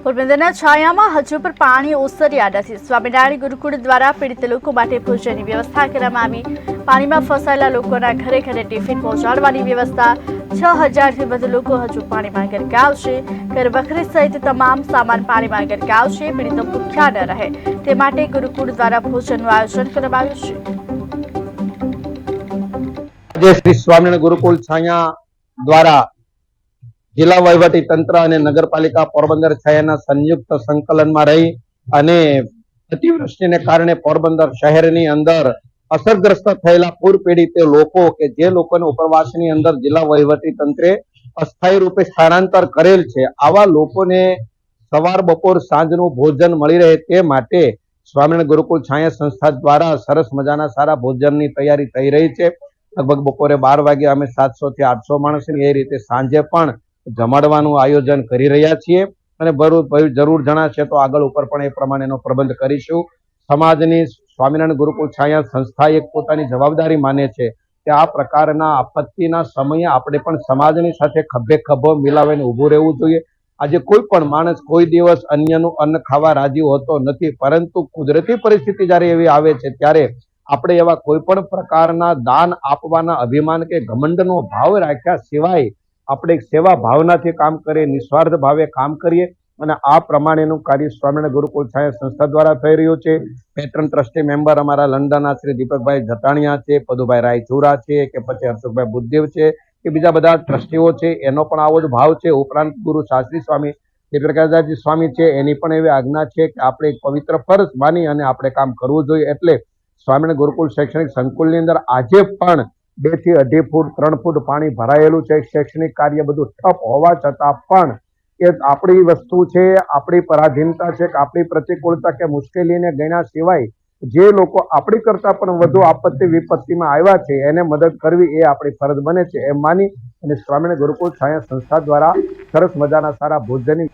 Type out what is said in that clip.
પોરબંદરના છાયામાં હજુ પણ પાણી ઓસર્યા નથી। સ્વામિનારાયણ ગુરુકુળ દ્વારા પીડિત લોકો માટે ભોજનની વ્યવસ્થા કરવામાં આવી। પાણીમાં ફસાયેલા લોકોના ઘરે ઘરે ટિફિન પહોંચાડવાની વ્યવસ્થા। 6000થી વધુ લોકો હજુ પાણીમાં ગરકાવ છે। ઘર વખરી સહિત તમામ સામાન પાણીમાં ગરકાવ છે। પીડિતો ભૂખ્યા ન રહે તે માટે ગુરુકુળ દ્વારા ભોજનનું આયોજન કરવામાં આવ્યું છે। આજે શ્રી સ્વામિનારાયણ ગુરુકુળ છાયા દ્વારા જિલ્લા વહીવટી તંત્ર અને નગરપાલિકા પોરબંદર છાયાના સંયુક્ત સંકલનમાં રહી અને અતિવૃષ્ટિને કારણે પોરબંદર શહેરની અંદર અસરગ્રસ્ત થયેલા પૂર પીડિત લોકો કે જે લોકોને ઉપરવાસની અંદર જિલ્લા વહીવટી તંત્રે અસ્થાયી રૂપે સ્થળાંતર કરેલ છે, આવા લોકોને સવાર બપોર સાંજનું ભોજન મળી રહે તે માટે સ્વામિનારાયણ ગુરુકુળ છાયા સંસ્થા દ્વારા સરસ મજાના સારા ભોજનની તૈયારી થઈ રહી છે। લગભગ બપોરે 12 વાગે અમે 700 થી 800 માણસની એ રીતે સાંજે પણ જમાડવાનું આયોજન કરી રહ્યા છીએ અને જરૂર જણાશે તો આગળ ઉપર પણ એ પ્રમાણેનો પ્રબંધ કરીશું। સમાજની સ્વામિનારાયણ ગુરુકુળ છાયા સંસ્થા એક પોતાની જવાબદારી માને છે કે આ પ્રકારના આપત્તિના સમયે આપણે પણ સમાજની સાથે ખભે ખભો મિલાવીને ઊભું રહેવું જોઈએ। આજે કોઈ પણ માણસ કોઈ દિવસ અન્યનું અન્ન ખાવા રાજી હોતો નથી, પરંતુ કુદરતી પરિસ્થિતિ જ્યારે એવી આવે છે ત્યારે આપણે એવા કોઈ પણ પ્રકારના દાન આપવાના અભિમાન કે ઘમંડનો ભાવ રાખ્યા સિવાય આપણે સેવા ભાવનાથી કામ કરીએ, નિસ્વાર્થ ભાવે કામ કરીએ અને આ પ્રમાણેનું કાર્ય સ્વામિનારાયણ ગુરુકુળ છાયા સંસ્થા દ્વારા થઈ રહ્યું છે। પેટ્રન ટ્રસ્ટી મેમ્બર અમારા લંડનના શ્રી દીપકભાઈ જટાણિયા છે, પદુભાઈ રાયચુરા છે કે પછી હર્ષુભાઈ બુદ્ધદેવ છે કે બીજા બધા ટ્રસ્ટીઓ છે, એનો પણ આવો જ ભાવ છે। ઉપરાંત ગુરુ શાસ્ત્રી સ્વામી પ્રકાશદાસજી સ્વામી છે, એની પણ એવી આજ્ઞા છે કે આપણે એક પવિત્ર ફરજ માની અને આપણે કામ કરવું જોઈએ। એટલે સ્વામિનારાયણ ગુરુકુળ શૈક્ષણિક સંકુલની અંદર આજે પણ 2 થી 2.5 ફૂટ 3 ફૂટ પાણી ભરાયેલું છે। શૈક્ષણિક કાર્ય બધું ઠપ હોવા છતાં પણ એ આપણી વસ્તુ છે, આપણી પરાધીનતા છે કે આપણી પ્રતિકૂળતા કે મુશ્કેલીને ગણ્યા સિવાય જે લોકો આપણી કરતા પણ વધુ આપત્તિ વિપત્તિમાં આવ્યા છે એને મદદ કરવી એ આપણી ફરજ બને છે એમ માની અને સ્વામિનારાયણ ગુરુકુળ છાયા સંસ્થા દ્વારા સરસ મજાના સારા ભોજનની